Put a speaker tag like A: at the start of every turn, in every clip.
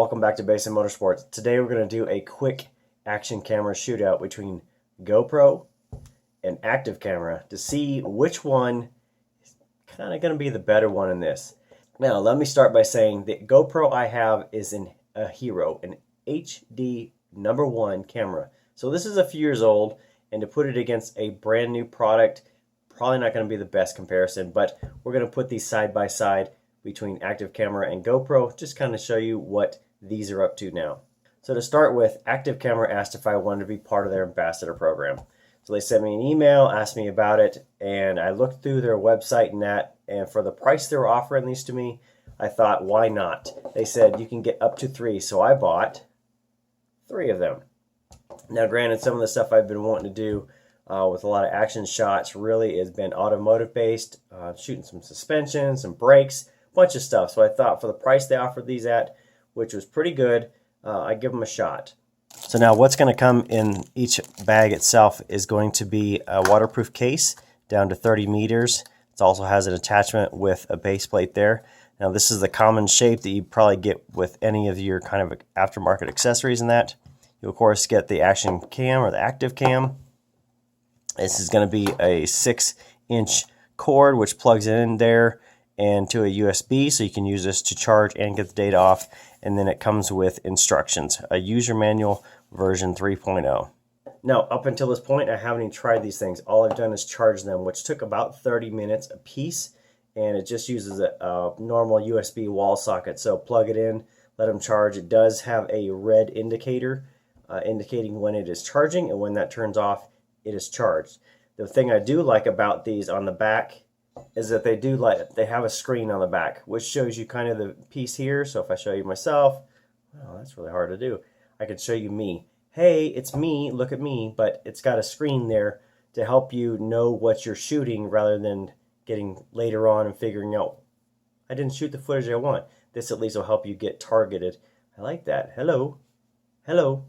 A: Welcome back to Basin Motorsports. Today we're going to do a quick action camera shootout between GoPro and ActivCamera to see which one is kind of going to be the better one in this. Now let me start by saying the GoPro I have is a Hero, an HD #1 camera. So this is a few years old, and to put it against a brand new product, probably not going to be the best comparison, but we're going to put these side by side between ActivCamera and GoPro, just kind of show you what these are up to now. So to start with, ActivCamera asked if I wanted to be part of their ambassador program. So they sent me an email, asked me about it, and I looked through their website and that, and for the price they were offering these to me, I thought, why not? They said you can get up to 3, so I bought 3 of them. Now granted, some of the stuff I've been wanting to do with a lot of action shots really has been automotive based, shooting some suspension, some brakes, bunch of stuff. So I thought for the price they offered these at, which was pretty good, I'd give them a shot. So now what's going to come in each bag itself is going to be a waterproof case down to 30 meters. It also has an attachment with a base plate there. Now this is the common shape that you probably get with any of your kind of aftermarket accessories in that. You'll of course get the action cam or the active cam. This is going to be a 6-inch cord which plugs in there and to a USB, so you can use this to charge and get the data off. And then it comes with instructions, a user manual version 3.0. Now, up until this point, I haven't even tried these things. All I've done is charge them, which took about 30 minutes a piece, and it just uses a normal USB wall socket. So plug it in, let them charge. It does have a red indicator indicating when it is charging, and when that turns off, it is charged. The thing I do like about these on the back is that they have a screen on the back, which shows you kind of the piece here. So if I show you myself, well, that's really hard to do. I could show you me. Hey, it's me, look at me, but it's got a screen there to help you know what you're shooting rather than getting later on and figuring out, I didn't shoot the footage I want. This at least will help you get targeted. I like that. Hello. Hello.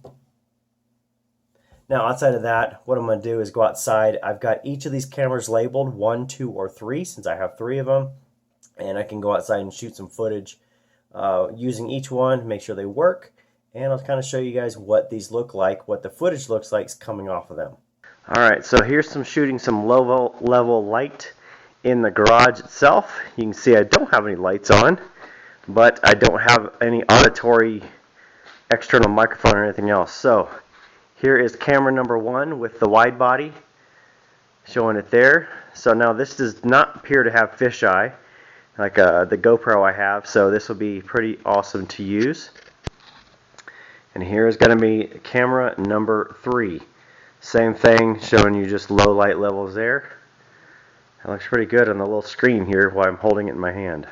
A: Now, outside of that, what I'm going to do is go outside. I've got each of these cameras labeled 1, 2, or 3, since I have 3 of them. And I can go outside and shoot some footage using each one, make sure they work. And I'll kind of show you guys what these look like, what the footage looks like coming off of them. Alright, so here's some shooting some low level light in the garage itself. You can see I don't have any lights on, but I don't have any auditory external microphone or anything else. So here is camera #1 with the wide body, showing it there. So now this does not appear to have fisheye like the GoPro I have, so this will be pretty awesome to use. And here is going to be camera #3. Same thing, showing you just low light levels there. It looks pretty good on the little screen here while I'm holding it in my hand.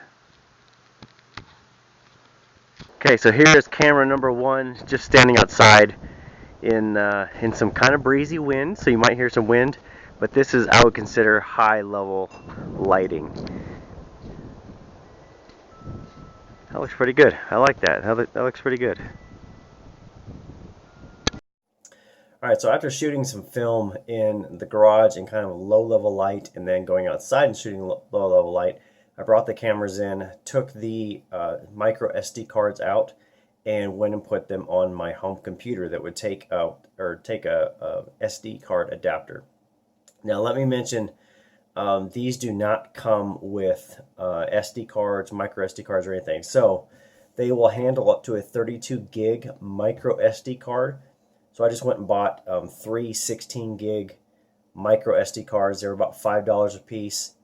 A: Okay, so here is camera #1, just standing outside in some kind of breezy wind, so you might hear some wind, but this is, I would consider, high level lighting. That looks pretty good. I like that. That looks pretty good. Alright, so after shooting some film in the garage in kind of low level light and then going outside and shooting low level light, I brought the cameras in, took the micro SD cards out, and went and put them on my home computer that would take a SD card adapter. Now let me mention, these do not come with SD cards, micro SD cards, or anything. So they will handle up to a 32 gig micro SD card. So I just went and bought 3 16 gig micro SD cards. They're about $5 a piece,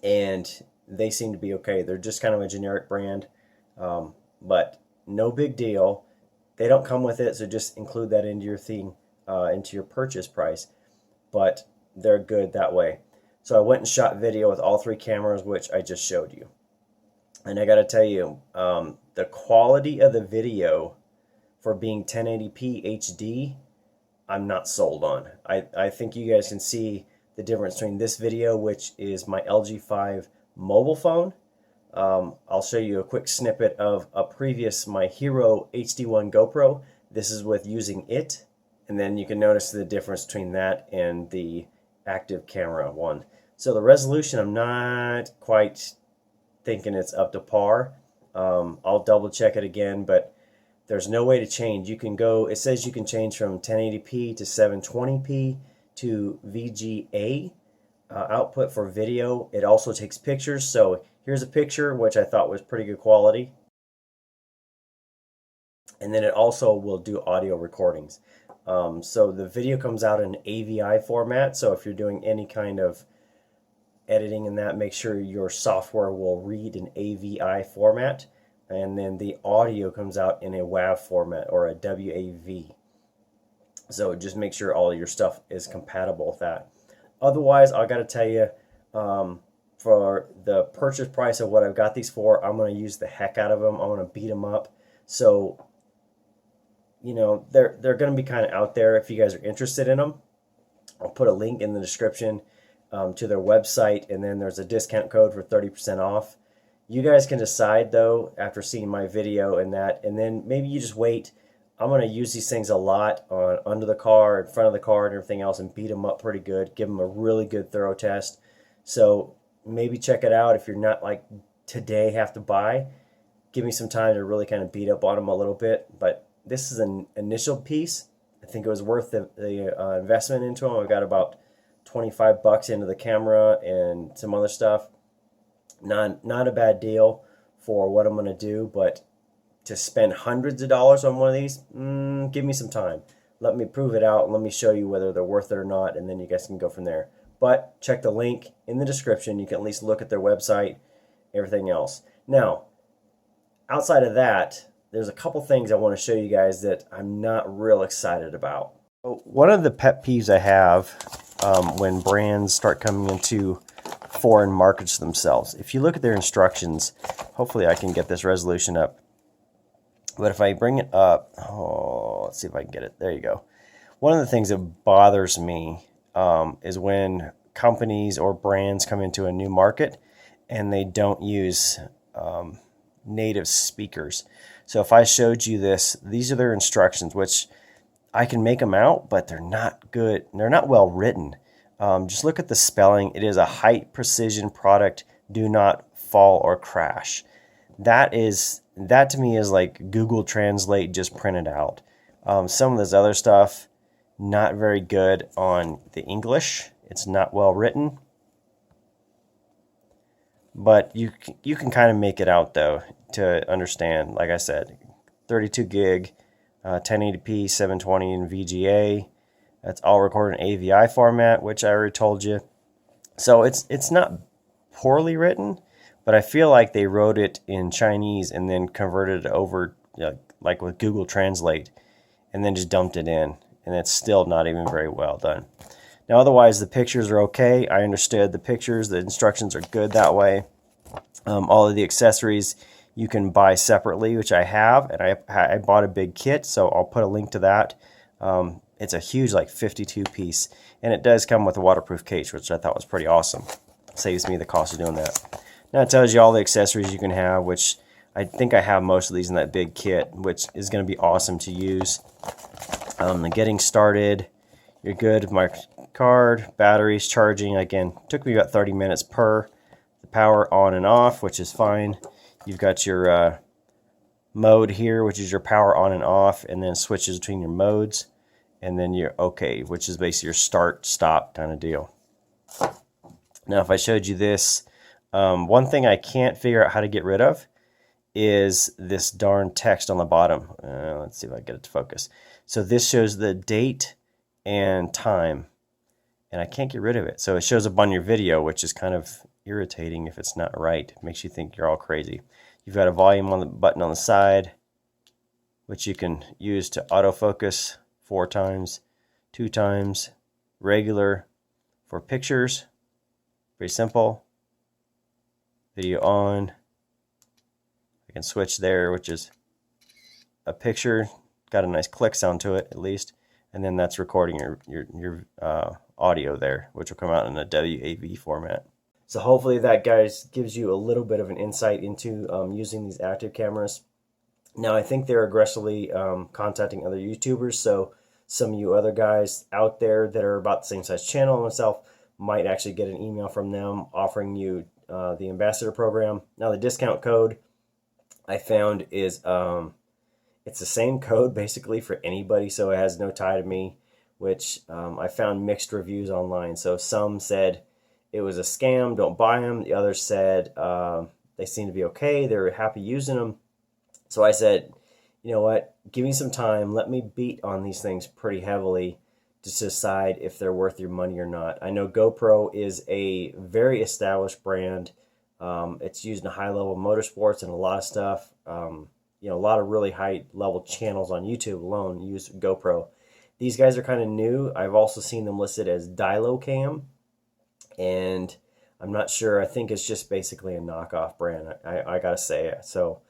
A: and they seem to be okay. They're just kind of a generic brand, but no big deal. They don't come with it, so just include that into your thing, into your purchase price. But they're good that way. So I went and shot video with all 3 cameras, which I just showed you. And I got to tell you, the quality of the video for being 1080p HD, I'm not sold on. I think you guys can see the difference between this video, which is my LG 5 mobile phone. I'll show you a quick snippet of my Hero HD1 GoPro. This is with using it, and then you can notice the difference between that and the ActivCamera one. So the resolution, I'm not quite thinking it's up to par. I'll double check it again, but there's no way to change. You can go, it says you can change from 1080p to 720p to VGA output for video. It also takes pictures. So here's a picture, which I thought was pretty good quality. And then it also will do audio recordings. So the video comes out in AVI format. So if you're doing any kind of editing in that, make sure your software will read in AVI format. And then the audio comes out in a WAV format or a WAV. So just make sure all of your stuff is compatible with that. Otherwise, I got to tell you, for the purchase price of what I've got these for, I'm going to use the heck out of them. I'm going to beat them up. So, you know, they're going to be kind of out there if you guys are interested in them. I'll put a link in the description to their website, and then there's a discount code for 30% off. You guys can decide, though, after seeing my video and that, and then maybe you just wait. I'm going to use these things a lot on under the car, in front of the car, and everything else, and beat them up pretty good. Give them a really good thorough test. So maybe check it out if you're not like today have to buy. Give me some time to really kind of beat up on them a little bit. But this is an initial piece. I think it was worth the investment into them. I got about $25 into the camera and some other stuff. Not a bad deal for what I'm going to do, but to spend hundreds of dollars on one of these, give me some time. Let me prove it out and let me show you whether they're worth it or not, and then you guys can go from there. But check the link in the description. You can at least look at their website, everything else. Now, outside of that, there's a couple things I want to show you guys that I'm not real excited about. One of the pet peeves I have when brands start coming into foreign markets themselves, if you look at their instructions, hopefully I can get this resolution up, but if I bring it up, let's see if I can get it. There you go. One of the things that bothers me is when companies or brands come into a new market and they don't use native speakers. So if I showed you this, these are their instructions, which I can make them out, but they're not good. They're not well written. Just look at the spelling. It is a height precision product. Do not fall or crash. That to me is like Google Translate just printed out. Some of this other stuff, not very good on the English. It's not well written. But you can kind of make it out though to understand. Like I said, 32 gig, 1080p, 720 in VGA. That's all recorded in AVI format, which I already told you. So it's not poorly written, but I feel like they wrote it in Chinese and then converted it over, like with Google Translate, and then just dumped it in, and it's still not even very well done. Now, otherwise, the pictures are okay. I understood the pictures. The instructions are good that way. All of the accessories you can buy separately, which I have, and I bought a big kit, so I'll put a link to that. It's a huge, like 52 piece, and it does come with a waterproof case, which I thought was pretty awesome. Saves me the cost of doing that. Now it tells you all the accessories you can have, which I think I have most of these in that big kit, which is going to be awesome to use. Getting started, you're good. My card, batteries, charging, again, took me about 30 minutes per. The power on and off, which is fine. You've got your mode here, which is your power on and off, and then switches between your modes. And then your OK, which is basically your start, stop kind of deal. Now, if I showed you this, one thing I can't figure out how to get rid of is this darn text on the bottom. Let's see if I get it to focus. So this shows the date and time, and I can't get rid of it. So it shows up on your video, which is kind of irritating if it's not right. It makes you think you're all crazy. You've got a volume on the button on the side, which you can use to autofocus 4 times, 2 times, regular for pictures. Pretty simple. Video on. I can switch there, which is a picture. Got a nice click sound to it, at least. And then that's recording your audio there, which will come out in a WAV format. So hopefully that, guys, gives you a little bit of an insight into using these active cameras. Now, I think they're aggressively contacting other YouTubers, so some of you other guys out there that are about the same size channel as myself might actually get an email from them offering you the ambassador program. Now, the discount code I found is it's the same code basically for anybody, so it has no tie to me, which I found mixed reviews online. So some said it was a scam, don't buy them. The others said they seem to be okay, they were happy using them. So I said, you know what, give me some time, let me beat on these things pretty heavily to decide if they're worth your money or not. I know GoPro is a very established brand. It's used in high-level motorsports and a lot of stuff. You know, a lot of really high-level channels on YouTube alone use GoPro. These guys are kind of new. I've also seen them listed as Dilocam, and I'm not sure. I think it's just basically a knockoff brand. I gotta say it. So,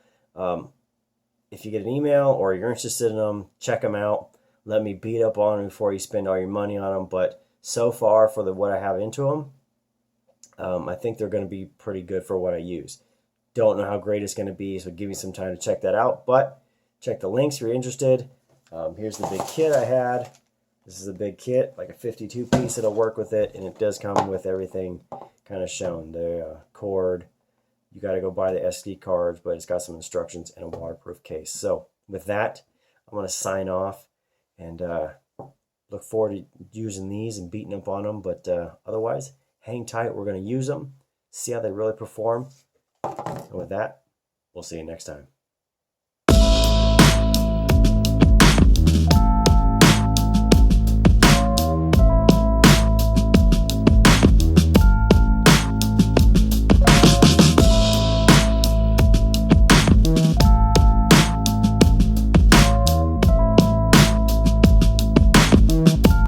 A: if you get an email or you're interested in them, check them out. Let me beat up on them before you spend all your money on them. But so far, for what I have into them, I think they're going to be pretty good for what I use. Don't know how great it's going to be, so give me some time to check that out. But check the links if you're interested. Here's the big kit I had. This is a big kit, like a 52 piece that'll work with it, and it does come with everything kind of shown. The cord, you got to go buy the SD cards, but it's got some instructions and a waterproof case. So with that, I'm going to sign off and look forward to using these and beating up on them. But otherwise, hang tight. We're going to use them, see how they really perform. And with that, we'll see you next time.